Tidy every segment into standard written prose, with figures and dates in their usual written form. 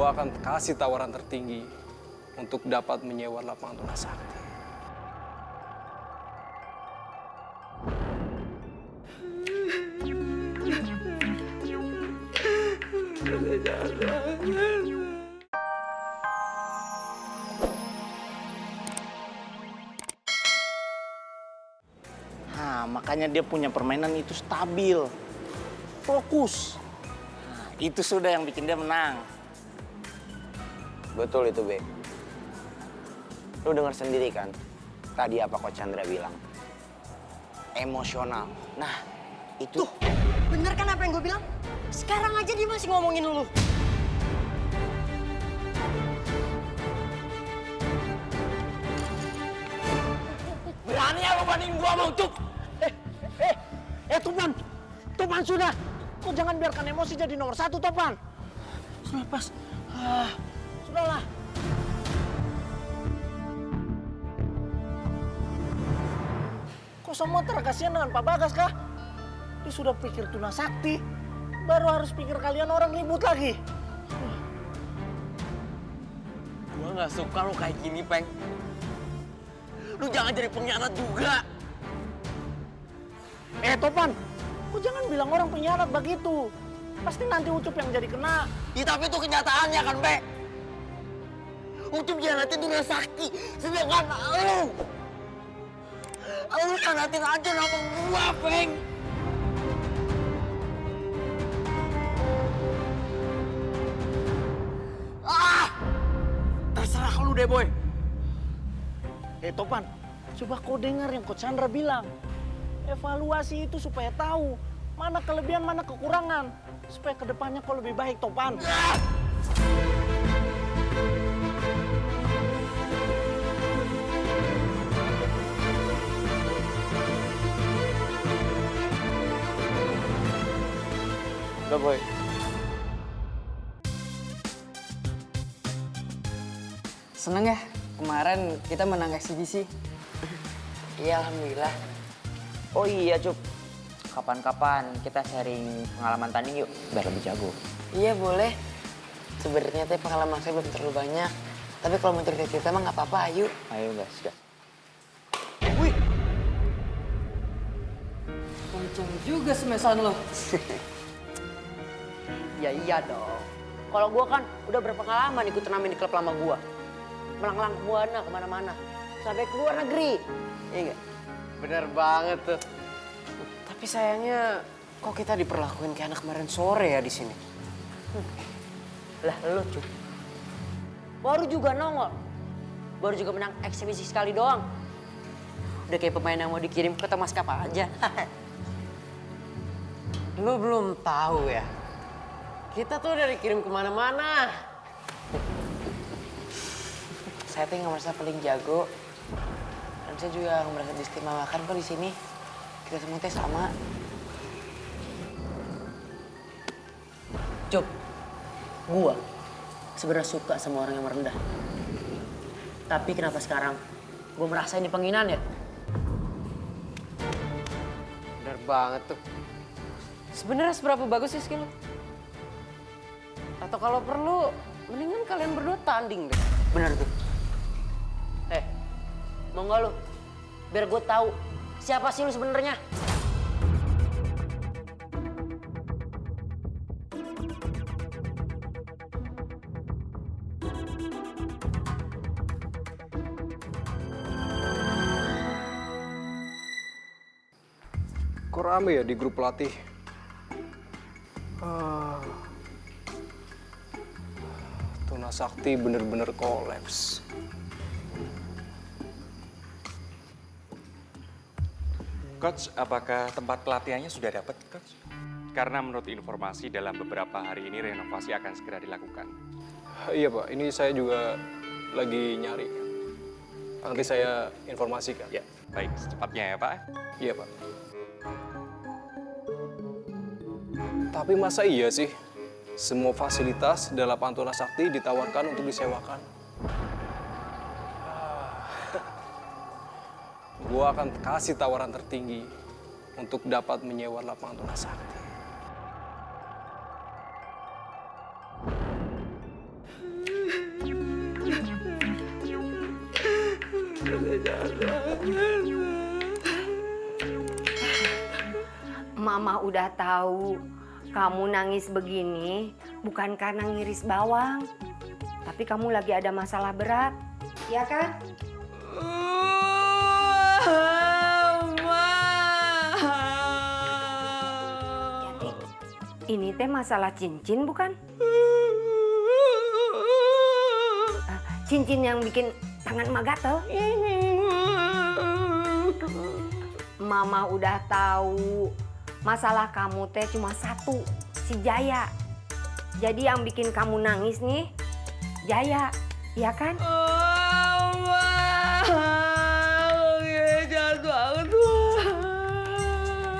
Gua akan kasih tawaran tertinggi untuk dapat menyewa lapangan Tunasakti. Nah, makanya dia punya permainan itu stabil, fokus. Nah, itu sudah yang bikin dia menang. Betul itu, Be. Lu dengar sendiri kan, tadi apa Coach Chandra bilang? Emosional. Nah, itu... Tuh, bener kan apa yang gue bilang? Sekarang aja dia masih ngomongin lu. Berani ya lu bandingin gua sama Ucup? Topan! Topan sudah! Kau jangan biarkan emosi jadi nomor satu, Topan! Sudah pas. Sudahlah. Kok semua terkasihan dengan Pak Bagas kah? Dia sudah pikir Tunasakti, baru harus pikir kalian orang ribut lagi. Gua nggak suka lu kayak gini, Peng. Lu jangan jadi pengkhianat juga. Topan, kau jangan bilang orang pengkhianat begitu. Pasti nanti Ucup yang jadi kena. Ya, tapi itu kenyataannya kan, Pe. Ucup hianatin Tunasakti, sedangkan lu hianatin aja nama gua, Peng. Terserah lu deh, Boy. Topan, coba kau dengar yang Coach Chandra bilang. Evaluasi itu supaya tahu mana kelebihan, mana kekurangan. Supaya kedepannya kau lebih baik, Topan. Udah, Boy. Seneng ya, kemarin kita menang eksibisi. Iya, alhamdulillah. Oh iya, Cup. Kapan-kapan kita sharing pengalaman tanding yuk, biar lebih jago. Iya, boleh. Sebenarnya teh pengalaman saya belum terlalu banyak. Tapi kalau mau cerita-cerita mah nggak apa-apa, ayo. Ayo, gas. Wih, kenceng juga semesan lo. Ya iya dong. Kalau gua kan udah berpengalaman ikut turnamen di klub lama gua. Melanglang buana kemana-mana. Sampai ke luar negeri. Iya nggak? Bener banget tuh. Tapi sayangnya kok kita diperlakuin kayak anak kemarin sore ya di sini. Lah lu Cuk. Baru juga nongol. Baru juga menang eksibisi sekali doang. Udah kayak pemain yang mau dikirim ke Thomas Cup aja. Lu belum tahu ya. Kita tuh udah dikirim kemana-mana. Saya tuh nggak merasa paling jago. Dan saya juga nggak merasa diistimewakan kok di sini. Kita semua teh sama. Cuk, gua sebenarnya suka sama orang yang merendah. Tapi kenapa sekarang gua merasa ini penghinaan ya? Bener banget tuh. Sebenarnya seberapa bagus sih skill lu? Atau kalau perlu, mendingan kalian berdua tanding deh. Bener tuh. Mau nggak lu? Biar gue tahu siapa sih lu sebenarnya. Kok rame ya di grup pelatih? Tunasakti bener-bener kolaps. Coach, apakah tempat pelatihannya sudah dapat, Coach? Karena menurut informasi dalam beberapa hari ini renovasi akan segera dilakukan. Iya Pak, ini saya juga lagi nyari. Nanti saya informasikan. Ya, baik. Secepatnya ya, Pak. Iya Pak. Tapi masa iya sih semua fasilitas dalam Tunasakti ditawarkan untuk disewakan? Gua akan kasih tawaran tertinggi untuk dapat menyewa lapangan Tunasakti. Mama udah tahu kamu nangis begini bukan karena ngiris bawang, tapi kamu lagi ada masalah berat, ya kan? Jadi, ini teh masalah cincin bukan? Cincin yang bikin tangan emak gatel. Mama udah tahu masalah kamu teh cuma satu, si Jaya. Jadi yang bikin kamu nangis nih, Jaya, iya kan?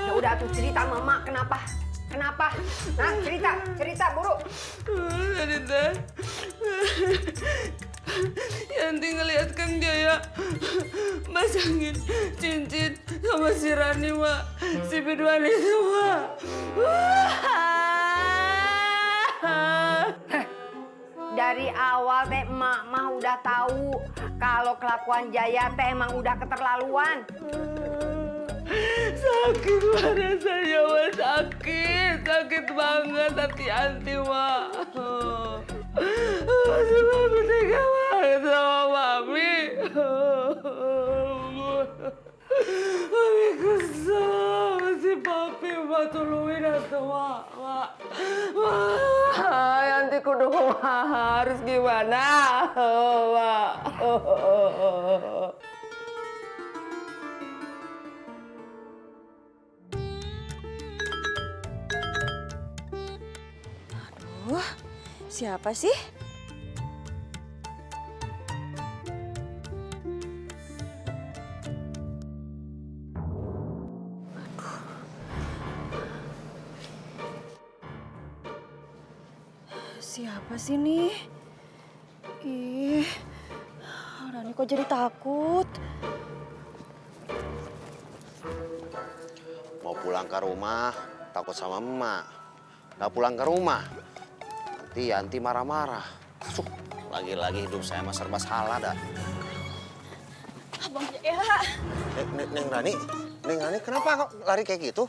Ya udah tuh cerita Mama kenapa? Kenapa? Nah, cerita buru. Tadi teh Yanti ngeliat Kang Jaya masangin cincin sama si Rani, Mak. Si biduan itu, Mak. Dari awal teh emak mah udah tahu kalau kelakuan Jaya teh emang udah keterlaluan. Sakit mana saya, Mak. Sakit banget hati Yanti, Mak. Mami tega banget sama Mami. Mami kesel sama si Papi, Mak. Tolongin atuh, Mak. Yanti kudu harus gimana, Mak? Aduh, siapa sih? Siapa sih nih? Ih, Rani kok jadi takut? Mau pulang ke rumah, takut sama emak. Nggak pulang ke rumah, nanti Yanti marah-marah. Lagi-lagi hidup saya mah serba salah dah. Abang Jaya. Neng Rani, kenapa kok lari kayak gitu?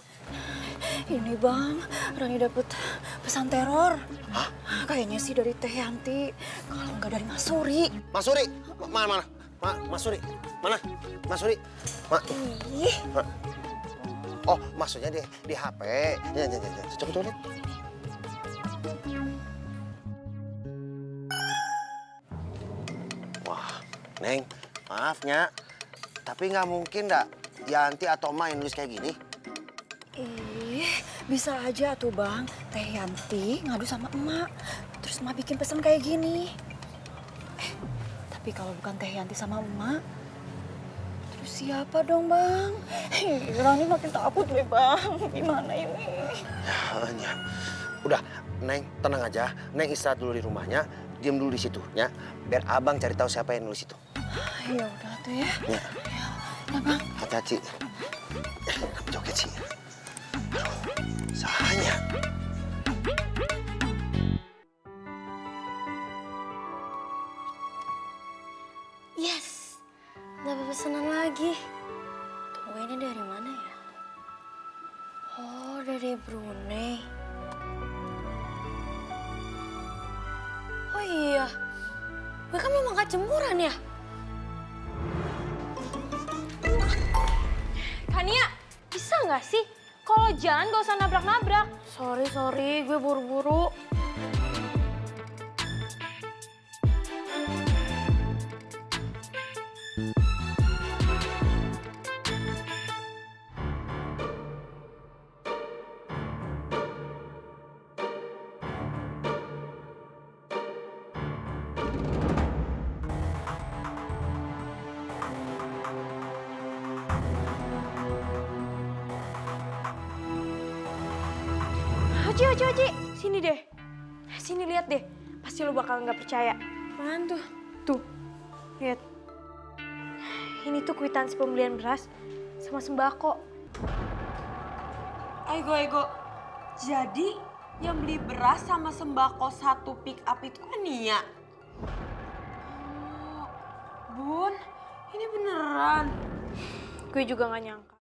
Ini Bang, Rani dapet pesan teror. Hah? Kayaknya sih dari Teh Yanti, kalau nggak dari Mas Suri. Mas Suri, mana? Mas Suri, mana? Mas Suri, Ih. Oh, maksudnya di HP. Ya. Coba lihat. Wah, Neng, maafnya. Tapi nggak mungkin dah Yanti atau Emak yang nulis kayak gini. Ih, bisa aja tuh Bang. Teh Yanti ngadu sama emak. Terus emak bikin pesan kayak gini. Tapi kalau bukan Teh Yanti sama emak, terus siapa dong Bang? Rani makin takut deh Bang. Gimana ini? Ya. Udah, Neng tenang aja. Neng istirahat dulu di rumahnya. Diam dulu di situ, ya. Biar abang cari tahu siapa yang nulis itu. Ya udah tuh ya. Ya. Ya Bang. Hati-hati. Kenapa joget sih? Aduh, sahanya. Yes, dapat pesanan lagi. Tunggu ini dari mana ya? Oh, dari Brunei. Oh iya, gue kan memang gak jemuran ya? Kania, bisa nggak sih? Kalau jalan gak usah nabrak-nabrak. Sorry, gue buru-buru. Oci, sini deh. Sini lihat deh. Pasti lo bakal nggak percaya. Apaan tuh? Tuh, lihat. Ini tuh kwitansi pembelian beras sama sembako. Ego. Jadi yang beli beras sama sembako satu pick up itu kan Nia. Oh, Bun, Ini beneran. Gue juga gak nyangka.